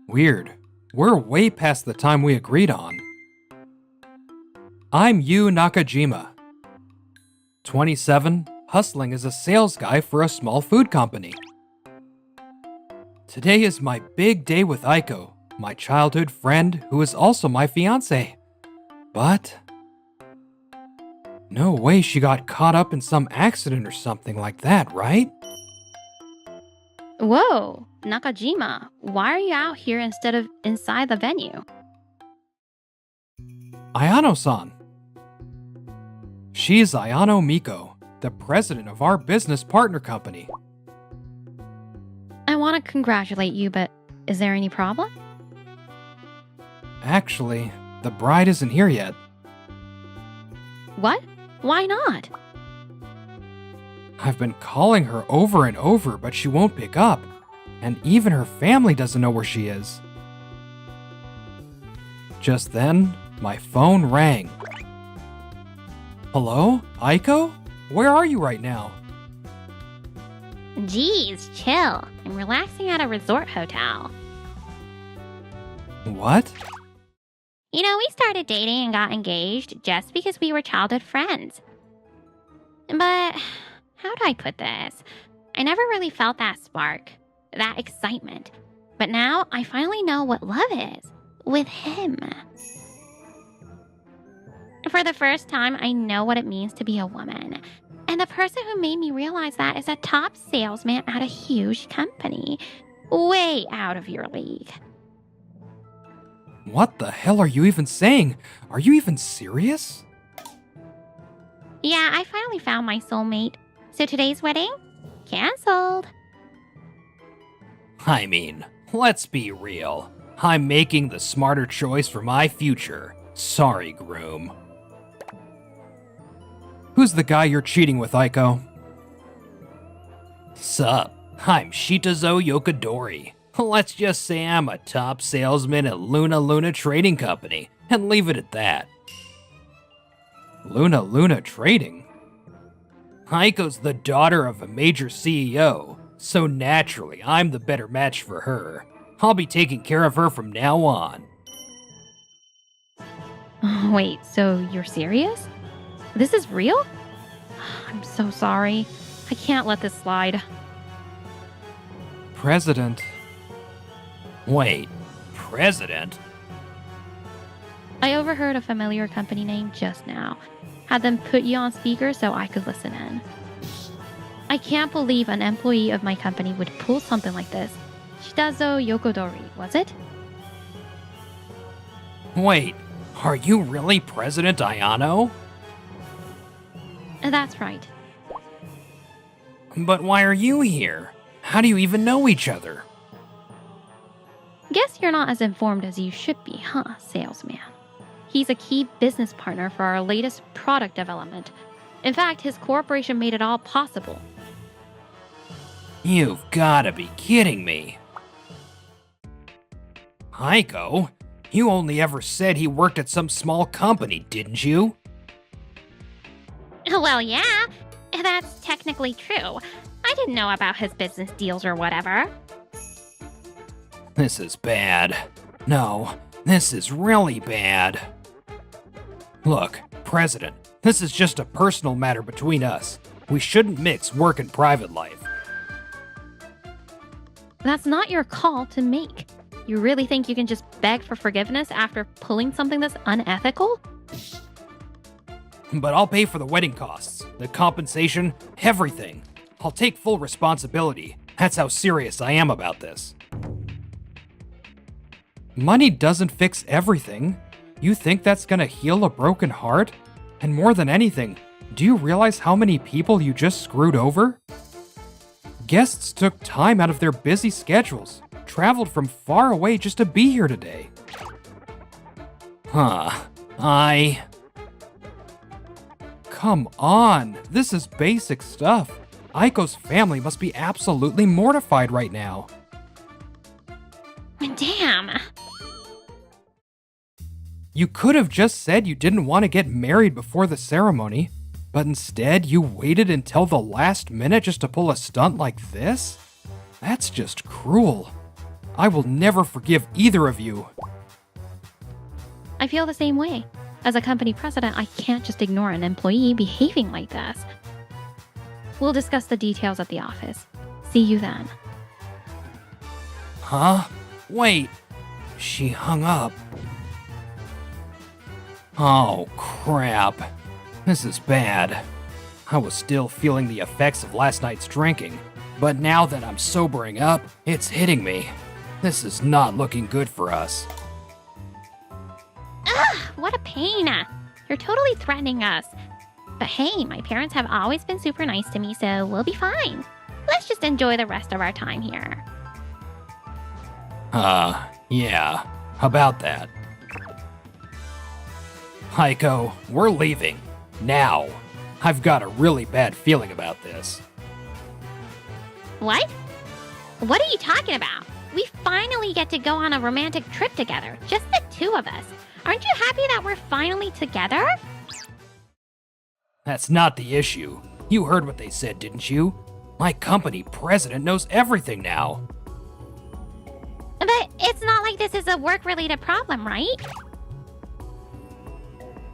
Weird. We're way past the time we agreed on. I'm Yu Nakajima. 27, hustling as a sales guy for a small food company. Today is my big day with Aiko, my childhood friend who is also my fiancé. But no way she got caught up in some accident or something like that, right? Whoa, Nakajima, why are you out here instead of inside the venue? Ayano-san. She's Ayano Miko, the president of our business partner company. I want to congratulate you, but is there any problem? Actually, the bride isn't here yet. What? Why not? I've been calling her over and over, but she won't pick up. And even her family doesn't know where she is. Just then, my phone rang. Hello? Aiko? Where are you right now? Geez, chill. I'm relaxing at a resort hotel. What? You know, we started dating and got engaged just because we were childhood friends. But how do I put this? I never really felt that spark, that excitement. But now I finally know what love is with him. For the first time, I know what it means to be a woman. And the person who made me realize that is a top salesman at a huge company. Way out of your league. What the hell are you even saying? Are you even serious? Yeah, I finally found my soulmate. So today's wedding? Cancelled. I mean, let's be real. I'm making the smarter choice for my future. Sorry, groom. Who's the guy you're cheating with, Aiko? Sup, I'm Shitazo Yokadori. Let's just say I'm a top salesman at Luna Trading Company, and leave it at that. Luna Trading? Aiko's the daughter of a major CEO, so naturally I'm the better match for her. I'll be taking care of her from now on. Wait, so you're serious? This is real? I'm so sorry. I can't let this slide. President. Wait, president? I overheard a familiar company name just now. Had them put you on speaker so I could listen in. I can't believe an employee of my company would pull something like this. Shitazo Yokodori, was it? Wait, are you really President Ayano? That's right. But why are you here? How do you even know each other? Guess you're not as informed as you should be, huh, salesman? He's a key business partner for our latest product development. In fact, his corporation made it all possible. You've gotta be kidding me. Aiko, you only ever said he worked at some small company, didn't you? Well, yeah, that's technically true. I didn't know about his business deals or whatever. This is bad. No, this is really bad. Look, President, this is just a personal matter between us. We shouldn't mix work and private life. That's not your call to make. You really think you can just beg for forgiveness after pulling something that's unethical? But I'll pay for the wedding costs, the compensation, everything. I'll take full responsibility. That's how serious I am about this. Money doesn't fix everything. You think that's gonna heal a broken heart? And more than anything, do you realize how many people you just screwed over? Guests took time out of their busy schedules, traveled from far away just to be here today. Come on, this is basic stuff. Aiko's family must be absolutely mortified right now. Damn. You could have just said you didn't want to get married before the ceremony, but instead you waited until the last minute just to pull a stunt like this? That's just cruel. I will never forgive either of you. I feel the same way. As a company president, I can't just ignore an employee behaving like this. We'll discuss the details at the office. See you then. Huh? Wait. She hung up. Oh, crap. This is bad. I was still feeling the effects of last night's drinking, but now that I'm sobering up, it's hitting me. This is not looking good for us. Ugh, what a pain. You're totally threatening us. But hey, my parents have always been super nice to me, so we'll be fine. Let's just enjoy the rest of our time here. Yeah. How about that? Heiko, we're leaving. Now. I've got a really bad feeling about this. What? What are you talking about? We finally get to go on a romantic trip together, just the two of us. Aren't you happy that we're finally together? That's not the issue. You heard what they said, didn't you? My company president knows everything now. But it's not like this is a work-related problem, right?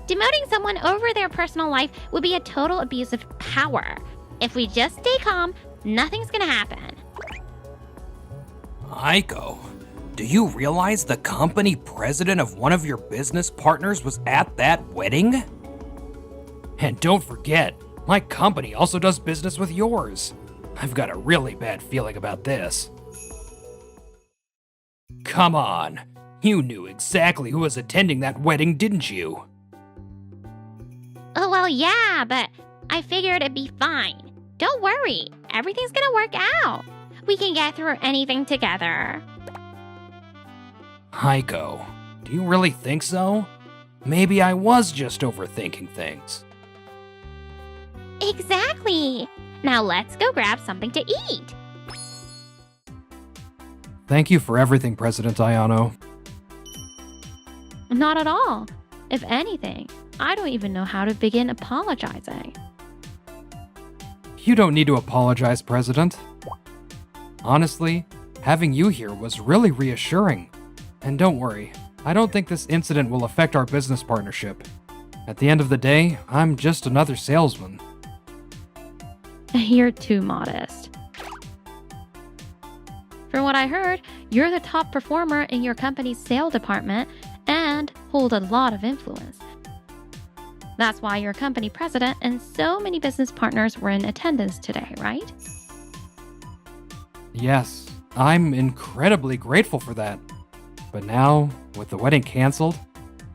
Demoting someone over their personal life would be a total abuse of power. If we just stay calm, nothing's gonna happen. Heiko, do you realize the company president of one of your business partners was at that wedding? And don't forget, my company also does business with yours. I've got a really bad feeling about this. Come on, you knew exactly who was attending that wedding, didn't you? Oh, well, yeah, but I figured it'd be fine. Don't worry, everything's gonna work out. We can get through anything together. Heiko, do you really think so? Maybe I was just overthinking things. Exactly. Now let's go grab something to eat. Thank you for everything, President Ayano. Not at all. If anything, I don't even know how to begin apologizing. You don't need to apologize, President. Honestly, having you here was really reassuring. And don't worry, I don't think this incident will affect our business partnership. At the end of the day, I'm just another salesman. You're too modest. From what I heard, you're the top performer in your company's sales department and hold a lot of influence. That's why your company president and so many business partners were in attendance today, right? Yes, I'm incredibly grateful for that. But now, with the wedding canceled,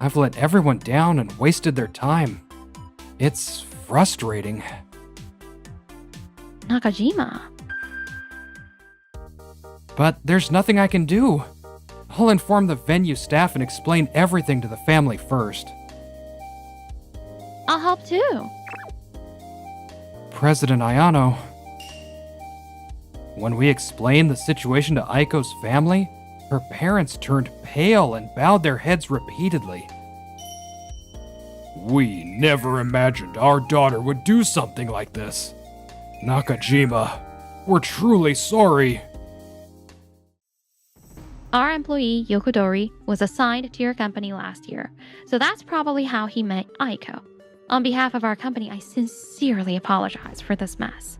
I've let everyone down and wasted their time. It's frustrating. Nakajima. But there's nothing I can do. I'll inform the venue staff and explain everything to the family first. I'll help too. President Ayano, when we explained the situation to Aiko's family, her parents turned pale and bowed their heads repeatedly. We never imagined our daughter would do something like this. Nakajima, we're truly sorry. Our employee, Yokudori, was assigned to your company last year, so that's probably how he met Aiko. On behalf of our company, I sincerely apologize for this mess.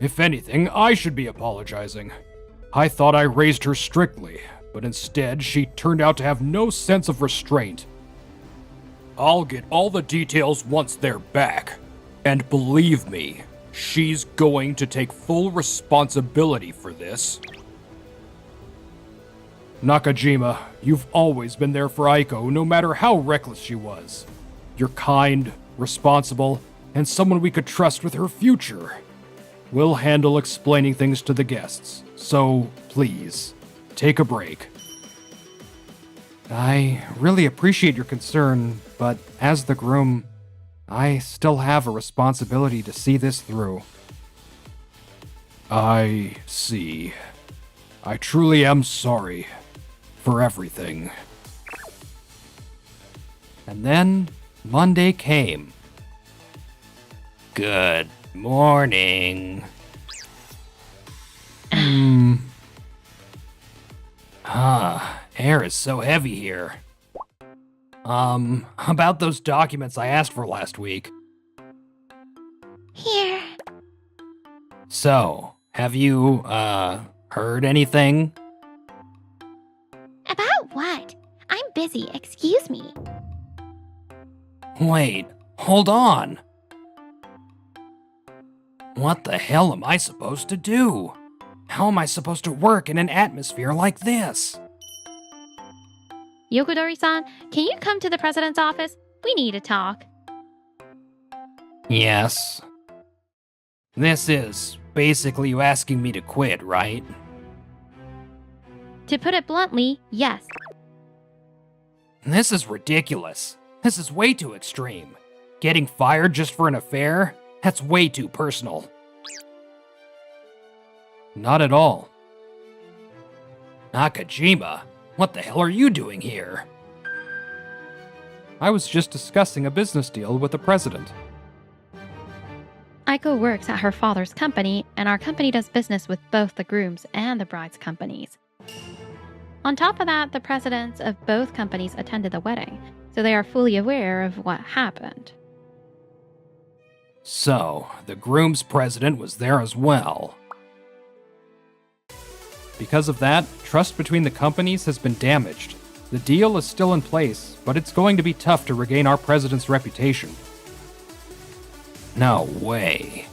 If anything, I should be apologizing. I thought I raised her strictly, but instead she turned out to have no sense of restraint. I'll get all the details once they're back. And believe me, she's going to take full responsibility for this. Nakajima, you've always been there for Aiko, no matter how reckless she was. You're kind, responsible, and someone we could trust with her future. We'll handle explaining things to the guests, so please, take a break. I really appreciate your concern, but as the groom, I still have a responsibility to see this through. I see. I truly am sorry for everything. And then Monday came. Good morning. Air is so heavy here. About those documents I asked for last week. Here. So, have you, heard anything? About what? I'm busy, excuse me. Wait, hold on. What the hell am I supposed to do? How am I supposed to work in an atmosphere like this? Yokudori-san, can you come to the president's office? We need to talk. Yes. This is basically you asking me to quit, right? To put it bluntly, yes. This is ridiculous. This is way too extreme. Getting fired just for an affair? That's way too personal. Not at all. Nakajima, what the hell are you doing here? I was just discussing a business deal with the president. Aiko works at her father's company, and our company does business with both the groom's and the bride's companies. On top of that, the presidents of both companies attended the wedding, so they are fully aware of what happened. So, the groom's president was there as well. Because of that, trust between the companies has been damaged. The deal is still in place, but it's going to be tough to regain our president's reputation. No way.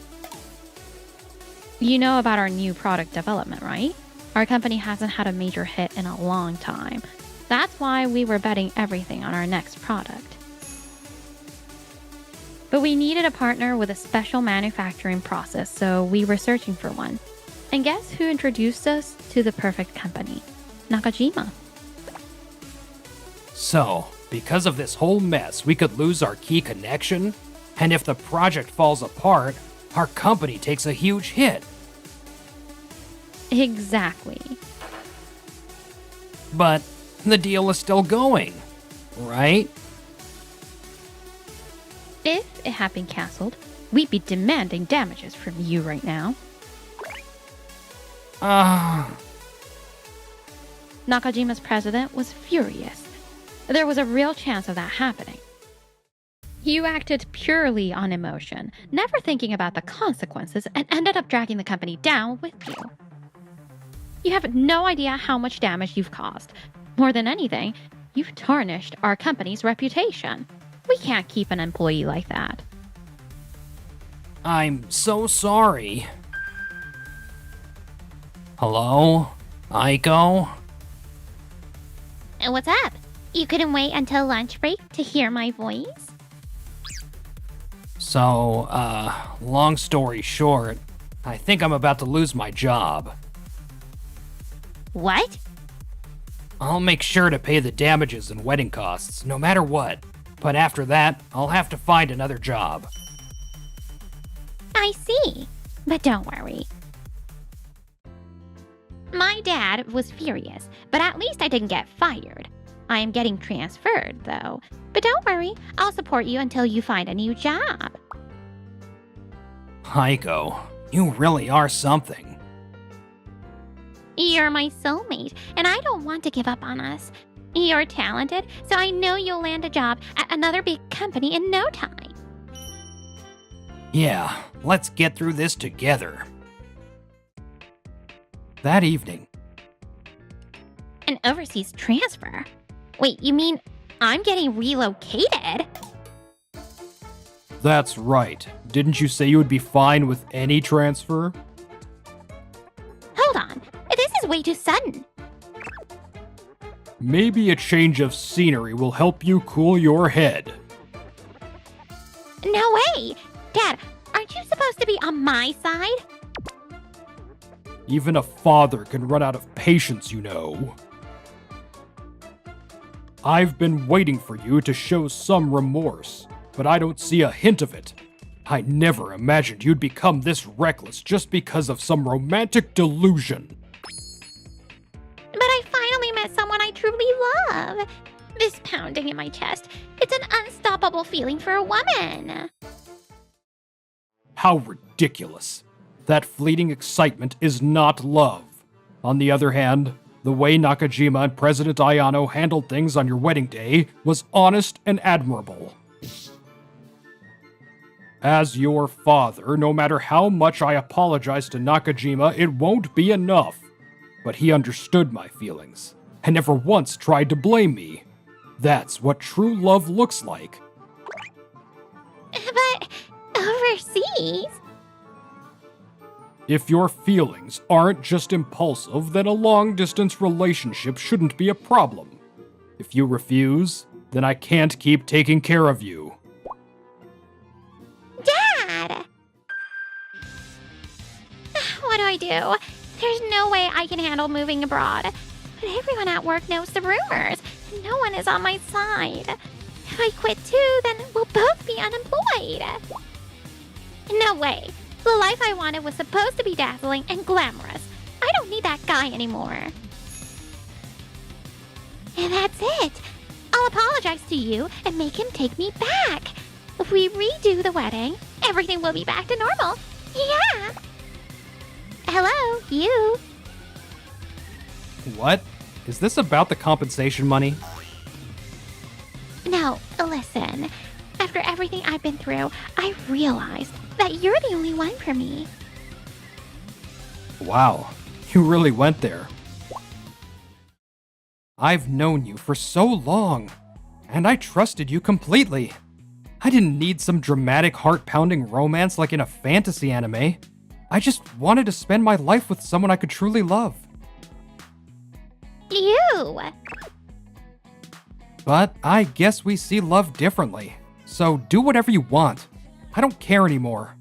You know about our new product development, right? Our company hasn't had a major hit in a long time. That's why we were betting everything on our next product. But we needed a partner with a special manufacturing process, so we were searching for one. And guess who introduced us to the perfect company? Nakajima. So, because of this whole mess, we could lose our key connection? And if the project falls apart, our company takes a huge hit. Exactly. But the deal is still going, right? If it had been cancelled, we'd be demanding damages from you right now. Nakajima's president was furious. There was a real chance of that happening. You acted purely on emotion, never thinking about the consequences, and ended up dragging the company down with you. You have no idea how much damage you've caused. More than anything, you've tarnished our company's reputation. We can't keep an employee like that. I'm so sorry. Hello? Aiko? What's up? You couldn't wait until lunch break to hear my voice? So, long story short, I think I'm about to lose my job. What? I'll make sure to pay the damages and wedding costs, no matter what. But after that, I'll have to find another job. I see. But don't worry. My dad was furious, but at least I didn't get fired. I am getting transferred, though. But don't worry, I'll support you until you find a new job. Aiko, you really are something. You're my soulmate, and I don't want to give up on us. You're talented, so I know you'll land a job at another big company in no time. Yeah, let's get through this together. That evening. An overseas transfer? Wait, you mean I'm getting relocated? That's right. Didn't you say you would be fine with any transfer? Hold on, this is way too sudden. Maybe a change of scenery will help you cool your head. No way! Dad, aren't you supposed to be on my side? Even a father can run out of patience, you know. I've been waiting for you to show some remorse, but I don't see a hint of it. I never imagined you'd become this reckless just because of some romantic delusion. But I finally met someone I truly love. This pounding in my chest, it's an unstoppable feeling for a woman. How ridiculous. That fleeting excitement is not love. On the other hand, The way Nakajima and President Ayano handled things on your wedding day was honest and admirable. As your father, no matter how much I apologize to Nakajima, it won't be enough. But he understood my feelings, and never once tried to blame me. That's what true love looks like. But overseas? If your feelings aren't just impulsive, then a long-distance relationship shouldn't be a problem. If you refuse, then I can't keep taking care of you. Dad! What do I do? There's no way I can handle moving abroad. But everyone at work knows the rumors, and no one is on my side. If I quit too, then we'll both be unemployed. No way. The life I wanted was supposed to be dazzling and glamorous. I don't need that guy anymore. And that's it. I'll apologize to you and make him take me back. If we redo the wedding, everything will be back to normal. Yeah. Hello, you. What? Is this about the compensation money? No, listen. After everything I've been through, I realized that you're the only one for me. Wow, you really went there. I've known you for so long, and I trusted you completely. I didn't need some dramatic, heart-pounding romance like in a fantasy anime. I just wanted to spend my life with someone I could truly love. You! But I guess we see love differently, so do whatever you want. I don't care anymore.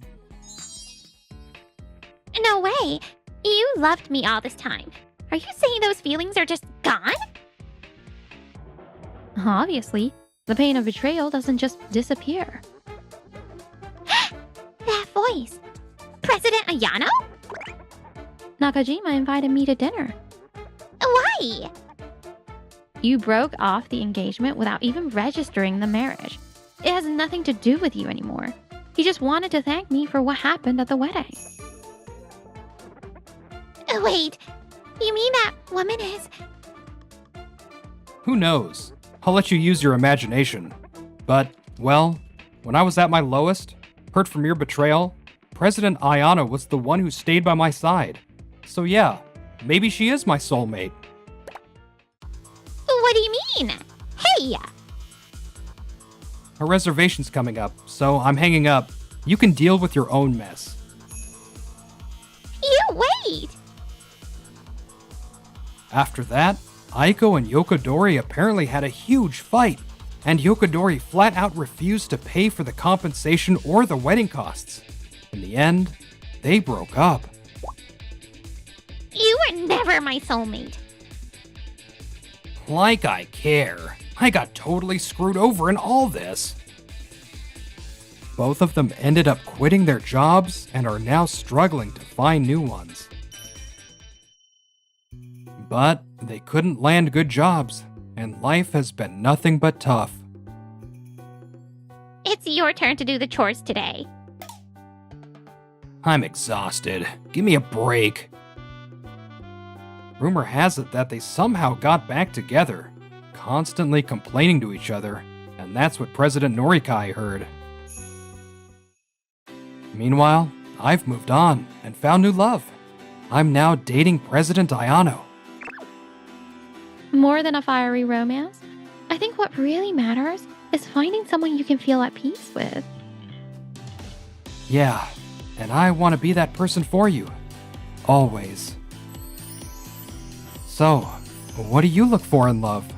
No way! You loved me all this time. Are you saying those feelings are just gone? Obviously, the pain of betrayal doesn't just disappear. That voice! President Ayano? Nakajima invited me to dinner. Why? You broke off the engagement without even registering the marriage. It has nothing to do with you anymore. He just wanted to thank me for what happened at the wedding. Wait, you mean that woman is... Who knows? I'll let you use your imagination. But, well, when I was at my lowest, hurt from your betrayal, President Ayano was the one who stayed by my side. So yeah, maybe she is my soulmate. What do you mean? Hey! Her reservation's coming up, so I'm hanging up. You can deal with your own mess. You wait! After that, Aiko and Yokodori apparently had a huge fight, and Yokodori flat out refused to pay for the compensation or the wedding costs. In the end, they broke up. You were never my soulmate. Like I care. I got totally screwed over in all this. Both of them ended up quitting their jobs and are now struggling to find new ones. But they couldn't land good jobs, and life has been nothing but tough. It's your turn to do the chores today. I'm exhausted. Give me a break. Rumor has it that they somehow got back together, constantly complaining to each other, and that's what President Norikai heard. Meanwhile, I've moved on and found new love. I'm now dating President Ayano. More than a fiery romance, I think what really matters is finding someone you can feel at peace with. Yeah, and I want to be that person for you. Always. So, what do you look for in love?